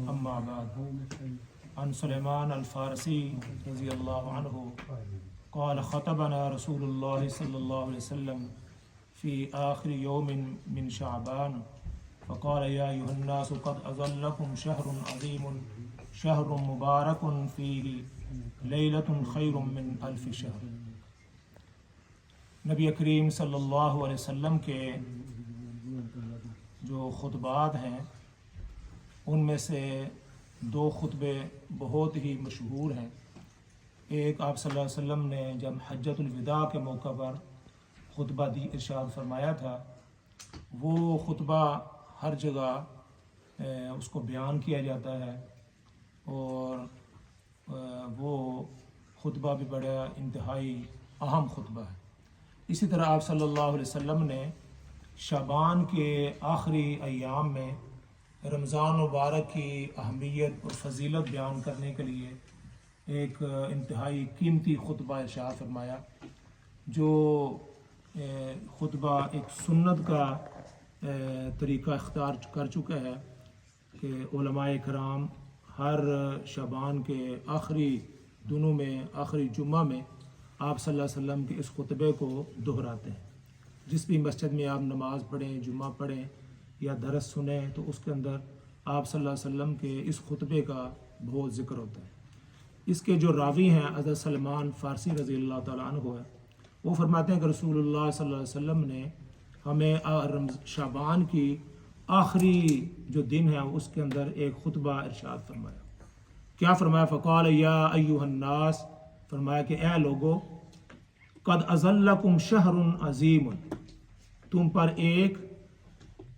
اما بعد عن سلیمان الفارسی رضی اللہ عنہ قال خطبنا رسول اللہ صلی اللہ علیہ وسلم فی آخر یوم من شعبان فقال یا ایھا الناس قد اظلکم شہر عظیم شہر مبارک فیہ لیلۃ خیر من الف شہر۔ نبی کریم صلی اللہ علیہ وسلم کے جو خطبات ہیں ان میں سے دو خطبے بہت ہی مشہور ہیں۔ ایک آپ صلی اللہ علیہ وسلم نے جب حجۃ الوداع کے موقع پر خطبہ ارشاد فرمایا تھا، وہ خطبہ ہر جگہ اس کو بیان کیا جاتا ہے اور وہ خطبہ بھی بڑا انتہائی اہم خطبہ ہے۔ اسی طرح آپ صلی اللہ علیہ وسلم نے شعبان کے آخری ایام میں رمضان مبارک کی اہمیت اور فضیلت بیان کرنے کے لیے ایک انتہائی قیمتی خطبہ ارشاد فرمایا، جو خطبہ ایک سنت کا طریقہ اختیار کر چکا ہے کہ علماء کرام ہر شعبان کے آخری دنوں میں، آخری جمعہ میں آپ صلی اللہ علیہ وسلم کے اس خطبے کو دہراتے ہیں۔ جس بھی مسجد میں آپ نماز پڑھیں، جمعہ پڑھیں یا درس سنیں تو اس کے اندر آپ صلی اللہ علیہ وسلم کے اس خطبے کا بہت ذکر ہوتا ہے۔ اس کے جو راوی ہیں حضرت سلمان فارسی رضی اللہ تعالیٰ عنہ ہے، وہ فرماتے ہیں کہ رسول اللہ صلی اللہ علیہ وسلم نے ہمیں شعبان کی آخری جو دن ہے اس کے اندر ایک خطبہ ارشاد فرمایا۔ کیا فرمایا؟ فقال یا ایھا الناس، فرمایا کہ اے لوگو، قد اظلکم شہر عظیم، تم پر ایک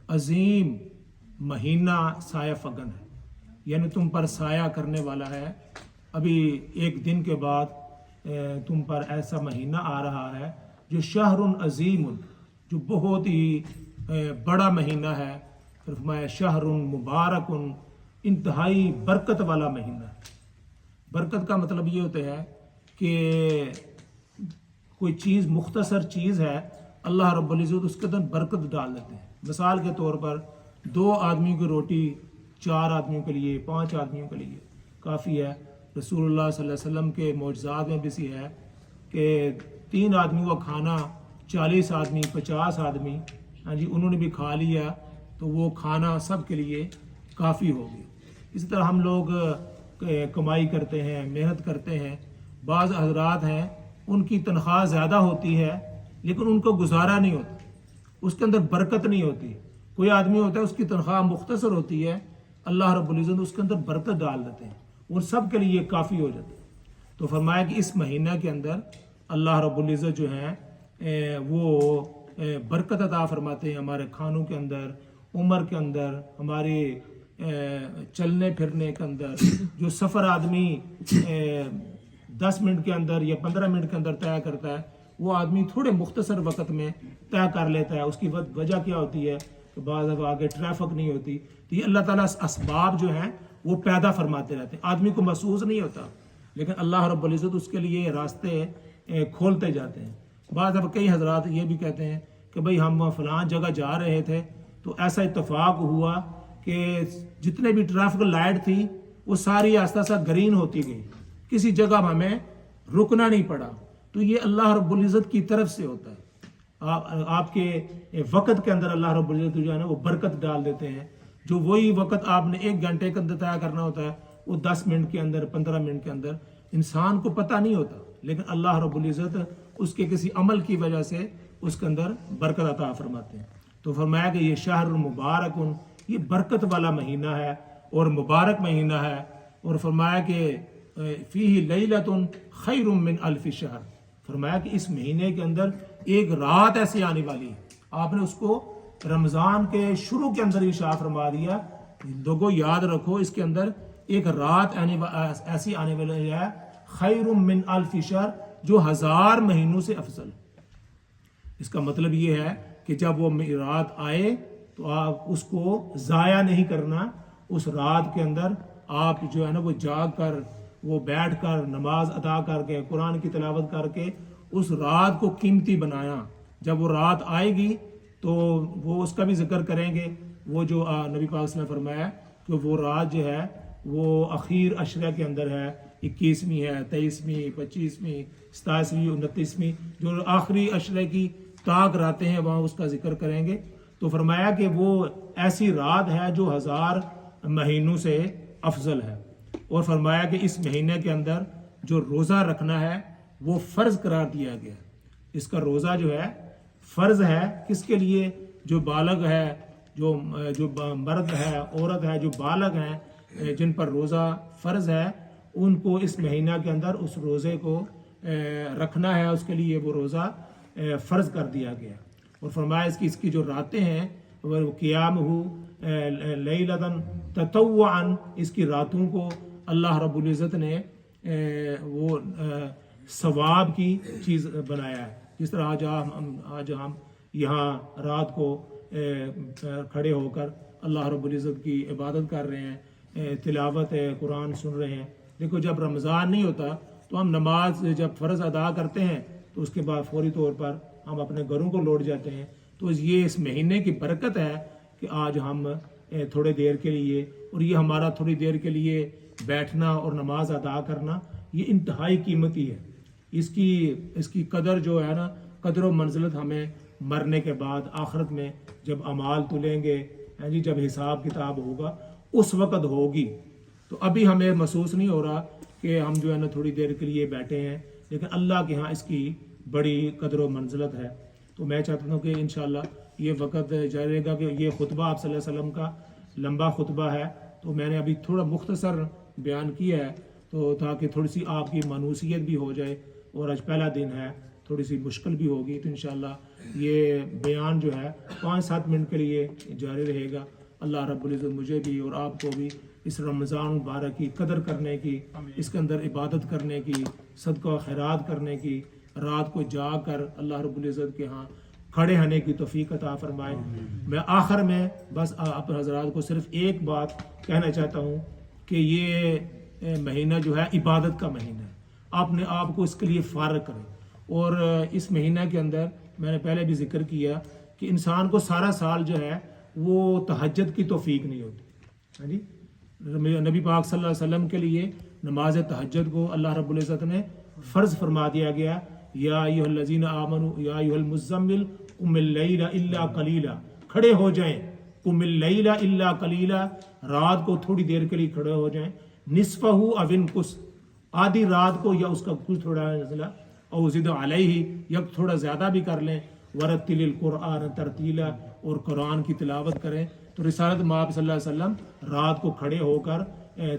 عظیم مہینہ سایہ فگن ہے، یعنی تم پر سایہ کرنے والا ہے۔ ابھی ایک دن کے بعد تم پر ایسا مہینہ آ رہا ہے جو شہر عظیم، جو بہت ہی بڑا مہینہ ہے۔ پھر فرمایا شہر مبارک، انتہائی برکت والا مہینہ ہے۔ برکت کا مطلب یہ ہوتا ہے کہ کوئی چیز مختصر چیز ہے، اللہ رب العزت اس کے اندر برکت ڈال دیتے ہیں۔ مثال کے طور پر 2 آدمیوں کی روٹی 4 آدمیوں کے لیے، 5 آدمیوں کے لیے کافی ہے۔ رسول اللہ صلی اللہ علیہ وسلم کے معجزات میں بھی سی ہے کہ 3 آدمیوں کا کھانا 40 آدمی، 50 آدمی، ہاں جی، انہوں نے بھی کھا لیا تو وہ کھانا سب کے لیے کافی ہو گیا۔ اسی طرح ہم لوگ کمائی کرتے ہیں، محنت کرتے ہیں، بعض حضرات ہیں ان کی تنخواہ زیادہ ہوتی ہے لیکن ان کو گزارا نہیں ہوتا، اس کے اندر برکت نہیں ہوتی۔ کوئی آدمی ہوتا ہے اس کی تنخواہ مختصر ہوتی ہے، اللہ رب العزت اس کے اندر برکت ڈال دیتے ہیں، وہ سب کے لیے کافی ہو جاتا ہے۔ تو فرمایا کہ اس مہینہ کے اندر اللہ رب العزت جو ہیں وہ برکت عطا فرماتے ہیں ہمارے کھانوں کے اندر، عمر کے اندر، ہمارے چلنے پھرنے کے اندر۔ جو سفر آدمی 10 منٹ کے اندر یا 15 منٹ کے اندر طے کرتا ہے، وہ آدمی تھوڑے مختصر وقت میں طے کر لیتا ہے۔ اس کی وجہ کیا ہوتی ہے کہ بعض اب آگے ٹریفک نہیں ہوتی۔ تو یہ اللہ تعالیٰ اسباب جو ہیں وہ پیدا فرماتے رہتے ہیں، آدمی کو محسوس نہیں ہوتا لیکن اللہ رب العزت اس کے لیے راستے کھولتے جاتے ہیں۔ بعض اب کئی حضرات یہ بھی کہتے ہیں کہ بھئی ہم فلاں جگہ جا رہے تھے تو ایسا اتفاق ہوا کہ جتنے بھی ٹریفک لائٹ تھی وہ ساری آہستہ آہستہ گرین ہوتی گئی، کسی جگہ ہمیں رکنا نہیں پڑا۔ تو یہ اللہ رب العزت کی طرف سے ہوتا ہے۔ آپ کے وقت کے اندر اللہ رب العزت جو ہے نا وہ برکت ڈال دیتے ہیں۔ جو وہی وقت آپ نے 1 گھنٹے کے اندر طے کرنا ہوتا ہے وہ 10 منٹ کے اندر، 15 منٹ کے اندر انسان کو پتہ نہیں ہوتا، لیکن اللہ رب العزت اس کے کسی عمل کی وجہ سے اس کے اندر برکت عطا فرماتے ہیں۔ تو فرمایا کہ یہ شہر مبارک، یہ برکت والا مہینہ ہے اور مبارک مہینہ ہے۔ اور فرمایا کہ فیہ لیلۃ خیر من الف شہر، فرمایا کہ اس مہینے کے اندر ایک رات ایسی آنے والی ہے۔ آپ نے اس کو رمضان کے شروع کے اندر ارشاد فرما دیا، لوگوں یاد رکھو اس کے اندر ایک رات ایسی آنے والی ہے، خیر من الف شہر، جو 1000 مہینوں سے افضل۔ اس کا مطلب یہ ہے کہ جب وہ رات آئے تو آپ اس کو ضائع نہیں کرنا۔ اس رات کے اندر آپ جو ہے نا وہ جاگ کر، وہ بیٹھ کر، نماز ادا کر کے، قرآن کی تلاوت کر کے اس رات کو قیمتی بنایا۔ جب وہ رات آئے گی تو وہ اس کا بھی ذکر کریں گے، وہ جو نبی پاک صلی اللہ علیہ وسلم نے فرمایا کہ وہ رات جو ہے وہ اخیر عشرہ کے اندر ہے، 21ویں ہے، 23ویں، 25ویں، 27ویں، 29ویں، جو آخری عشرے کی طاق راتیں ہیں وہاں اس کا ذکر کریں گے۔ تو فرمایا کہ وہ ایسی رات ہے جو 1000 مہینوں سے افضل ہے، اور فرمایا کہ اس مہینے کے اندر جو روزہ رکھنا ہے وہ فرض قرار دیا گیا۔ اس کا روزہ جو ہے فرض ہے، کس کے لیے؟ جو بالغ ہے، جو مرد ہے، عورت ہے جو بالغ ہیں، جن پر روزہ فرض ہے، ان کو اس مہینہ کے اندر اس روزے کو رکھنا ہے، اس کے لیے وہ روزہ فرض کر دیا گیا۔ اور فرمایا اس کی جو راتیں ہیں وہ قیام ہو لیلتاً تطوعاً، اس کی راتوں کو اللہ رب العزت نے وہ ثواب کی چیز بنایا ہے۔ جس طرح آج ہم یہاں رات کو کھڑے ہو کر اللہ رب العزت کی عبادت کر رہے ہیں، تلاوت ہے، قرآن سن رہے ہیں۔ دیکھو جب رمضان نہیں ہوتا تو ہم نماز جب فرض ادا کرتے ہیں تو اس کے بعد فوری طور پر ہم اپنے گھروں کو لوٹ جاتے ہیں۔ تو یہ اس مہینے کی برکت ہے کہ آج ہم تھوڑے دیر کے لیے، اور یہ ہمارا تھوڑی دیر کے لیے بیٹھنا اور نماز ادا کرنا یہ انتہائی قیمتی ہے۔ اس کی قدر جو ہے نا، قدر و منزلت ہمیں مرنے کے بعد آخرت میں جب اعمال تلیں گے، جب حساب کتاب ہوگا اس وقت ہوگی۔ تو ابھی ہمیں محسوس نہیں ہو رہا کہ ہم جو ہے نا تھوڑی دیر کے لیے بیٹھے ہیں، لیکن اللہ کے ہاں اس کی بڑی قدر و منزلت ہے۔ تو میں چاہتا ہوں کہ انشاءاللہ یہ وقت جاری رہے گا کہ یہ خطبہ آپ صلی اللہ علیہ وسلم کا لمبا خطبہ ہے، تو میں نے ابھی تھوڑا مختصر بیان کیا ہے، تو تاکہ تھوڑی سی آپ کی مانوسیت بھی ہو جائے، اور آج پہلا دن ہے، تھوڑی سی مشکل بھی ہوگی، تو انشاءاللہ یہ بیان جو ہے 5-7 منٹ کے لیے جاری رہے گا۔ اللہ رب العزت مجھے بھی اور آپ کو بھی اس رمضان مبارک کی قدر کرنے کی، اس کے اندر عبادت کرنے کی، صدقہ و خیرات کرنے کی، رات کو جا کر اللہ رب العزت کے ہاں کھڑے ہونے کی توفیق عطا فرمائے۔ میں آخر میں بس آپ حضرات کو صرف ایک بات کہنا چاہتا ہوں کہ یہ مہینہ جو ہے عبادت کا مہینہ ہے، اپنے آپ کو اس کے لیے فارغ کریں۔ اور اس مہینہ کے اندر میں نے پہلے بھی ذکر کیا کہ انسان کو سارا سال جو ہے وہ تہجد کی توفیق نہیں ہوتی۔ جی نبی پاک صلی اللہ علیہ وسلم کے لیے نماز تہجد کو اللہ رب العزت نے فرض فرما دیا گیا، یا ایھا الذین آمنوا یا ایھا المزمل قم اللیل الا قلیلا، کھڑے ہو جائیں، قم اللیل الا قلیلا، رات کو تھوڑی دیر کے لیے کھڑے ہو جائیں، نصفہ او انقص، آدھی رات کو یا اس کا کچھ تھوڑا نزلہ، او زد علیہ، یا تھوڑا زیادہ بھی کر لیں، ورتل القرآن ترتیلا، اور قرآن کی تلاوت کریں۔ تو رسالت مآب صلی اللہ علیہ وسلم رات کو کھڑے ہو کر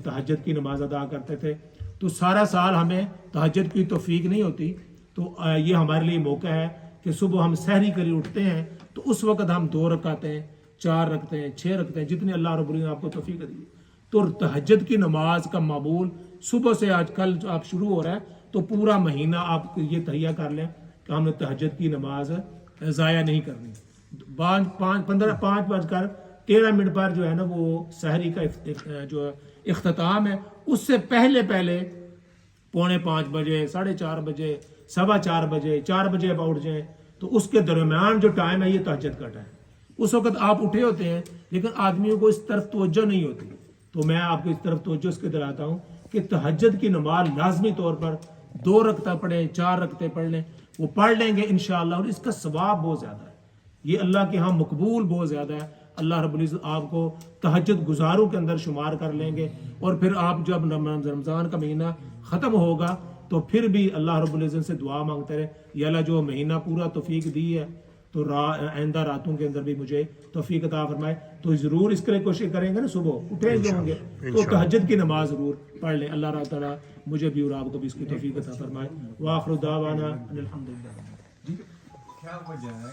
تہجد کی نماز ادا کرتے تھے۔ تو سارا سال ہمیں تہجد کی توفیق نہیں ہوتی، تو یہ ہمارے لیے موقع ہے کہ صبح ہم سحری کے لیے اٹھتے ہیں تو اس وقت ہم 2 رکعتیں، 4 رکعتیں، 6 رکعتیں، جتنے اللہ رب العزت نے آپ کو توفیق دی۔ تو تہجد کی نماز کا معمول صبح سے آج کل جو آپ شروع ہو رہا ہے تو پورا مہینہ آپ یہ تہیہ کر لیں کہ ہم نے تہجد کی نماز ضائع نہیں کرنی۔ 5:13 پر جو ہے نا وہ سحری کا جو اختتام ہے، اس سے پہلے 4:45 بجے، 4:30 بجے، 4:15 بجے، 4 بجے اب اٹھ جائیں، تو اس کے درمیان جو ٹائم ہے یہ تہجد کا ٹائم۔ اس وقت آپ اٹھے ہوتے ہیں لیکن آدمیوں کو اس طرف توجہ نہیں ہوتی، تو میں آپ کو اس طرف توجہ اس کے دلاتا ہوں کہ تہجد کی نماز لازمی طور پر 2 رکعتیں پڑھیں، 4 رکعتیں پڑھ لیں، وہ پڑھ لیں گے انشاءاللہ، اور اس کا ثواب بہت زیادہ ہے، یہ اللہ کے ہاں مقبول بہت زیادہ ہے۔ اللہ رب العزت آپ کو تہجد گزاروں کے اندر شمار کر لیں گے، اور پھر آپ جب رمضان کا مہینہ ختم ہوگا تو پھر بھی اللہ رب العزت سے دعا مانگتے رہے، یا اللہ جو مہینہ پورا توفیق دی ہے تو آئندہ راتوں کے اندر بھی مجھے توفیق عطا فرمائے۔ تو ضرور اس کے لیے کوشش کریں گے نا، صبح اٹھے جو ہوں گے تو تہجد کی نماز ضرور پڑھ لیں۔ اللہ تعالیٰ مجھے بھی اور آپ کو بھی اس کی توفیق عطا فرمائے۔ وآخر دعوانا ان الحمدللہ۔ کیا وجہ ہے